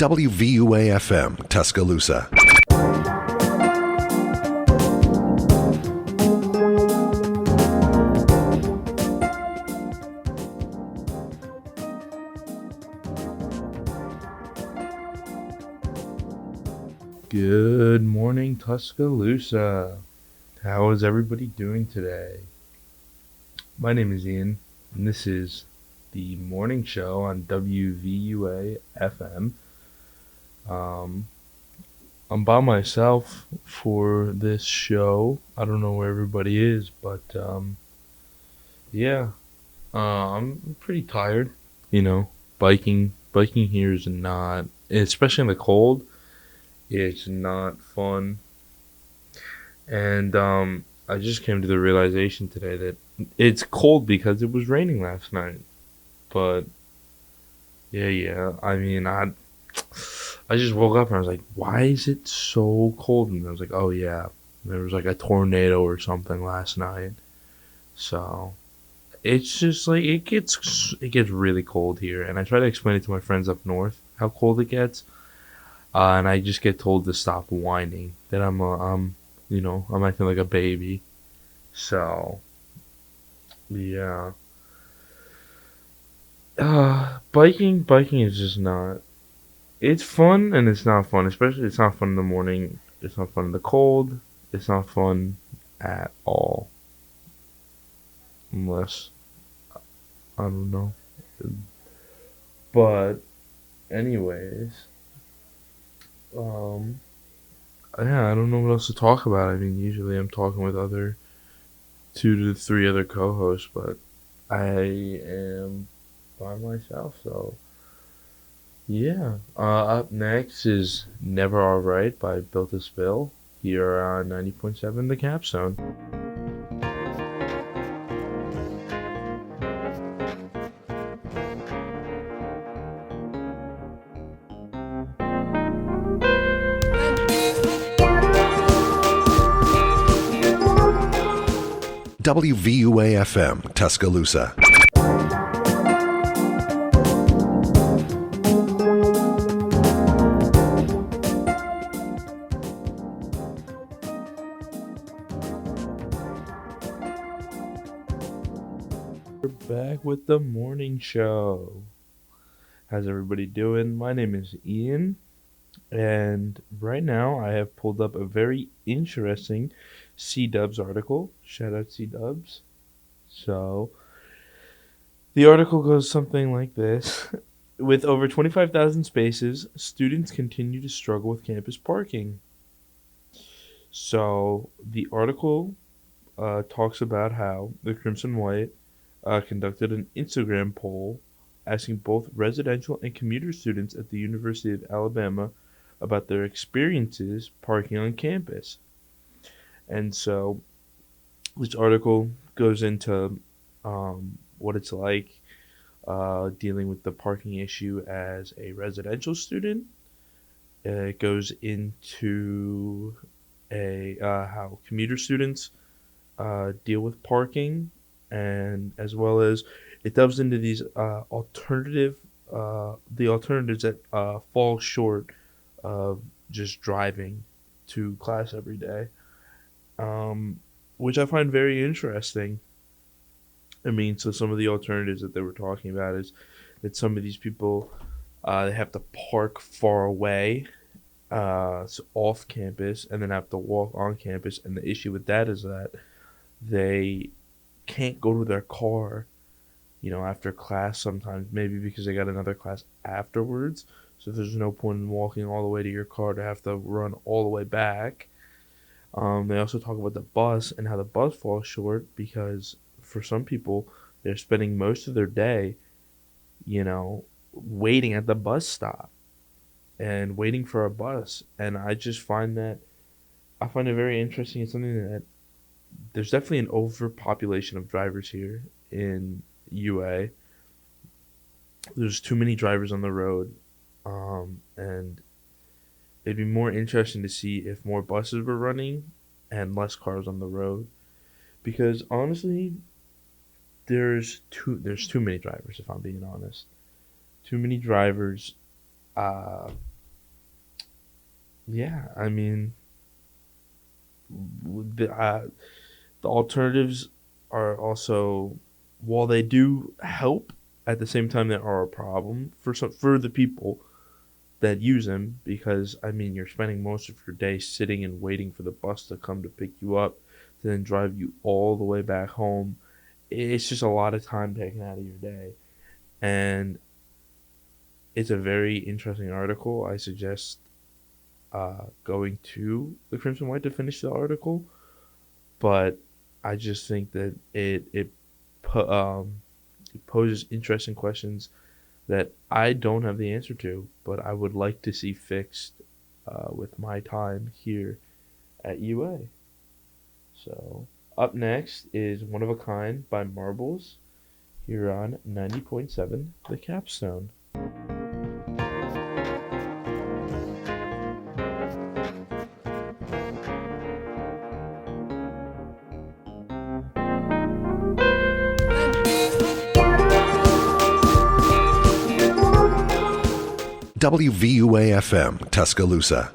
WVUA FM, Tuscaloosa. Good morning, Tuscaloosa. How is everybody doing today? My name is Ian, and this is the morning show on WVUA FM. I'm by myself for this show. I don't know where everybody is, but yeah, I'm pretty tired. You know, biking here is not, especially in the cold. It's not fun. And I just came to the realization today that it's cold because it was raining last night. But yeah. I mean, I just woke up and I was like, why is it so cold? And I was like, oh yeah, there was like a tornado or something last night. So it's just like it gets really cold here. And I try to explain it to my friends up north how cold it gets. And I just get told to stop whining. That I'm acting like a baby. So, yeah. Biking is just not. It's fun and it's not fun. Especially, it's not fun in the morning. It's not fun in the cold. It's not fun at all. Unless, I don't know. But, anyways, um, yeah, I don't know what else to talk about. I mean, usually I'm talking with other 2 to 3 other co-hosts, but I am by myself, so yeah. Up next is Never Alright by Built to Spill here on 90.7 The Capstone. WVUA FM, Tuscaloosa. We're back with the morning show. How's everybody doing? My name is Ian, and right now I have pulled up a very interesting C-Dubs article. Shout out C-Dubs. So, the article goes something like this. With over 25,000 spaces, students continue to struggle with campus parking. So, the article talks about how the Crimson White conducted an Instagram poll asking both residential and commuter students at the University of Alabama about their experiences parking on campus. And so, this article goes into what it's like dealing with the parking issue as a residential student. It goes into how commuter students deal with parking, and as well as it delves into these the alternatives that fall short of just driving to class every day, which I find very interesting. I mean, so some of the alternatives that they were talking about is that some of these people they have to park far away, so off campus, and then have to walk on campus. And the issue with that is that they can't go to their car, after class sometimes, maybe because they got another class afterwards. So there's no point in walking all the way to your car to have to run all the way back. They also talk about the bus and how the bus falls short because for some people, they're spending most of their day, waiting at the bus stop and waiting for a bus. And I find it very interesting. It's something that there's definitely an overpopulation of drivers here in UA. There's too many drivers on the road, and it'd be more interesting to see if more buses were running and less cars on the road. Because honestly, there's too many drivers. If I'm being honest, too many drivers yeah, I mean, the the alternatives are also, while they do help, at the same time they are a problem for the people that use them, because I mean you're spending most of your day sitting and waiting for the bus to come to pick you up, to then drive you all the way back home. It's just a lot of time taken out of your day, and it's a very interesting article. I suggest going to the Crimson White to finish the article, but I just think that it poses interesting questions that I don't have the answer to, but I would like to see fixed with my time here at UA. So, up next is One of a Kind by Marbles here on 90.7 The Capstone. WVUA FM, Tuscaloosa.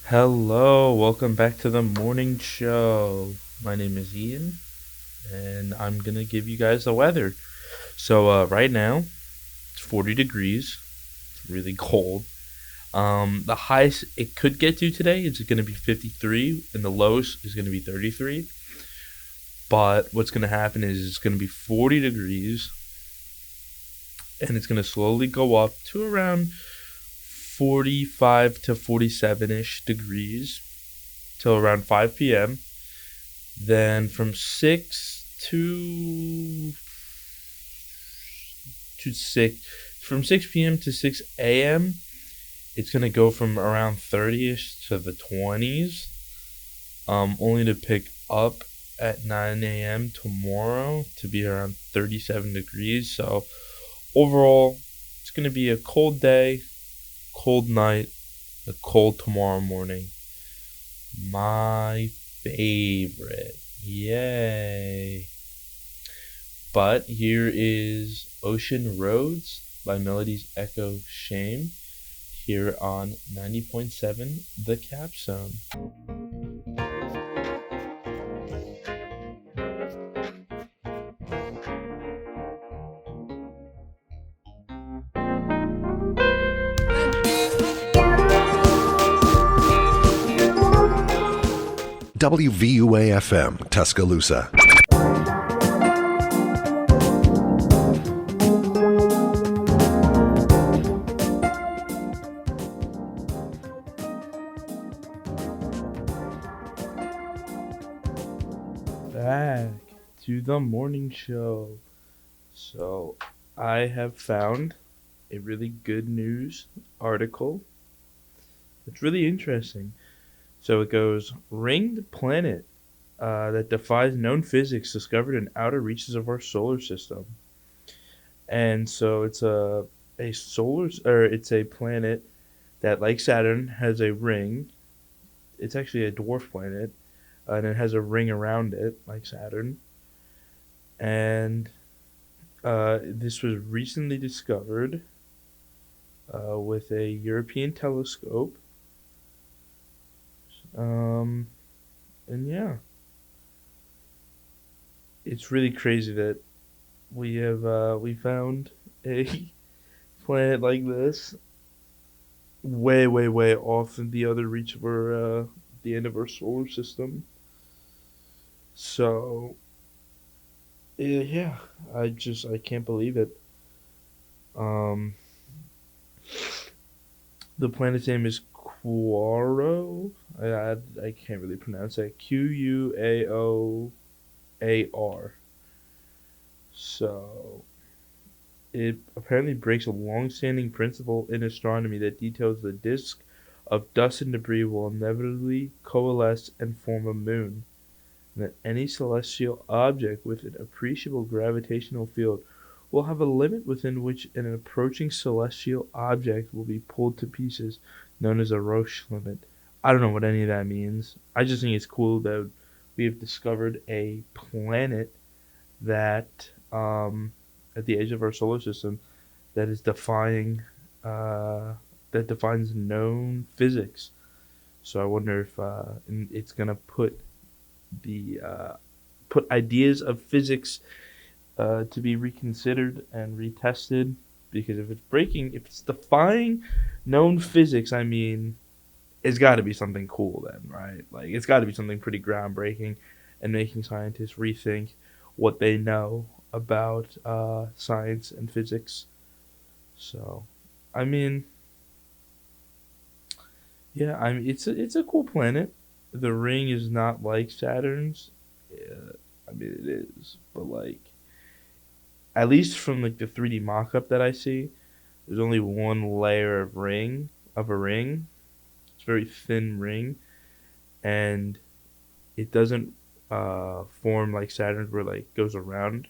Hello, welcome back to the morning show. My name is Ian, and I'm gonna give you guys the weather. So right now it's 40 degrees. It's really cold. The highest it could get to today is gonna be 53, and the lowest is gonna be 33. But what's gonna happen is it's gonna be 40 degrees, and it's gonna slowly go up to around 45 to 47-ish degrees till around 5 p.m. Then from 6 p.m. to 6 a.m., it's going to go from around 30-ish to the 20s, only to pick up at 9 a.m. tomorrow to be around 37 degrees. So overall, it's going to be a cold day, cold night, a cold tomorrow morning. My favorite. Yay. But here is Ocean Roads by Melody's Echo Shame here on 90.7 The Capstone. WVUA FM, Tuscaloosa. Back to the morning show. So, I have found a really good news article. It's really interesting. So it goes, ringed planet that defies known physics discovered in outer reaches of our solar system. And so it's a planet that, like Saturn, has a ring. It's actually a dwarf planet, and it has a ring around it, like Saturn. And this was recently discovered with a European telescope. And yeah, it's really crazy that we found a planet like this way off in the other reach of our the end of our solar system. So yeah, I can't believe it. Um, the planet's name is Quaro. I can't really pronounce that. Quaoar. So it apparently breaks a long-standing principle in astronomy that details the disk of dust and debris will inevitably coalesce and form a moon, and that any celestial object with an appreciable gravitational field will have a limit within which an approaching celestial object will be pulled to pieces, known as a Roche limit. I don't know what any of that means. I just think it's cool that we have discovered a planet that, at the edge of our solar system, that is defying, that defines known physics. So I wonder if it's gonna the put ideas of physics to be reconsidered and retested. Because if it's defying known physics, I mean, it's got to be something cool then, right? Like, it's got to be something pretty groundbreaking and making scientists rethink what they know about science and physics. So, I mean, yeah, it's a cool planet. The ring is not like Saturn's. Yeah, I mean, it is, but like, at least from like the 3D mock-up that I see, there's only one layer of a ring. It's a very thin ring, and it doesn't form like Saturn's where like goes around.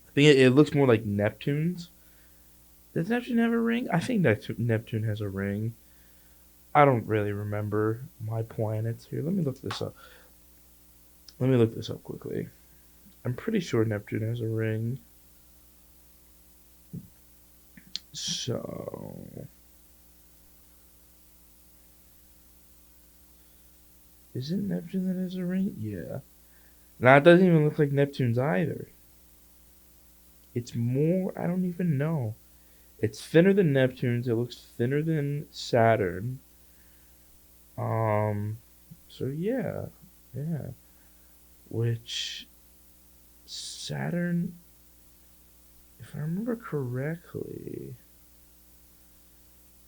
I think it looks more like Neptune's. Does Neptune have a ring? I think that Neptune has a ring. I don't really remember my planets here. Let me look this up. Let me look this up quickly. I'm pretty sure Neptune has a ring. So, is it Neptune that has a ring? Yeah. Now, it doesn't even look like Neptune's either. It's more, I don't even know. It's thinner than Neptune's. It looks thinner than Saturn. So yeah. Which, Saturn, if I remember correctly,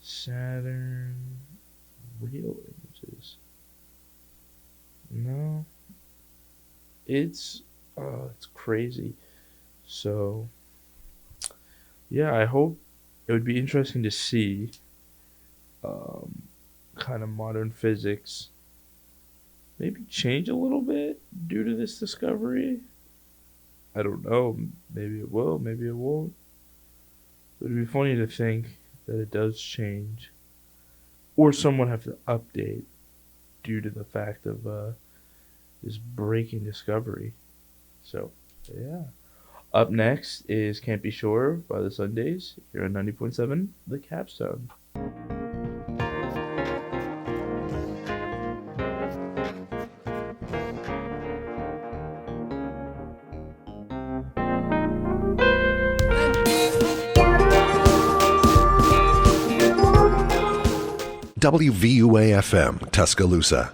Saturn real images. No. It's crazy. So yeah, I hope it would be interesting to see kind of modern physics maybe change a little bit due to this discovery. I don't know. Maybe it will, maybe it won't. It would be funny to think that it does change. Or someone have to update due to the fact of this breaking discovery. So, yeah. Up next is Can't Be Sure by the Sundays here on 90.7 The Capstone. WVUA FM, Tuscaloosa.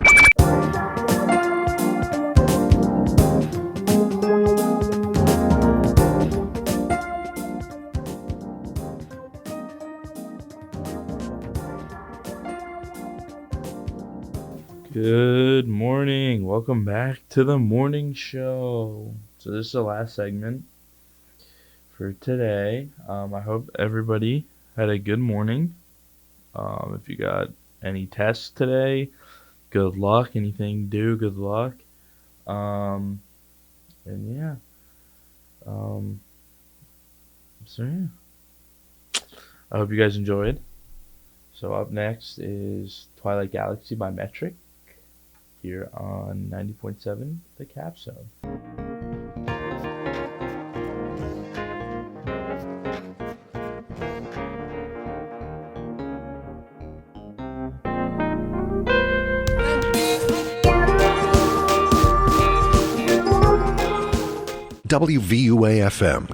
Good morning. Welcome back to the morning show. So this is the last segment for today. I hope everybody had a good morning. If you got any tests today, good luck. Anything due, good luck. And yeah. So yeah. I hope you guys enjoyed. So up next is Twilight Galaxy by Metric here on 90.7 The Capstone. WVUA FM,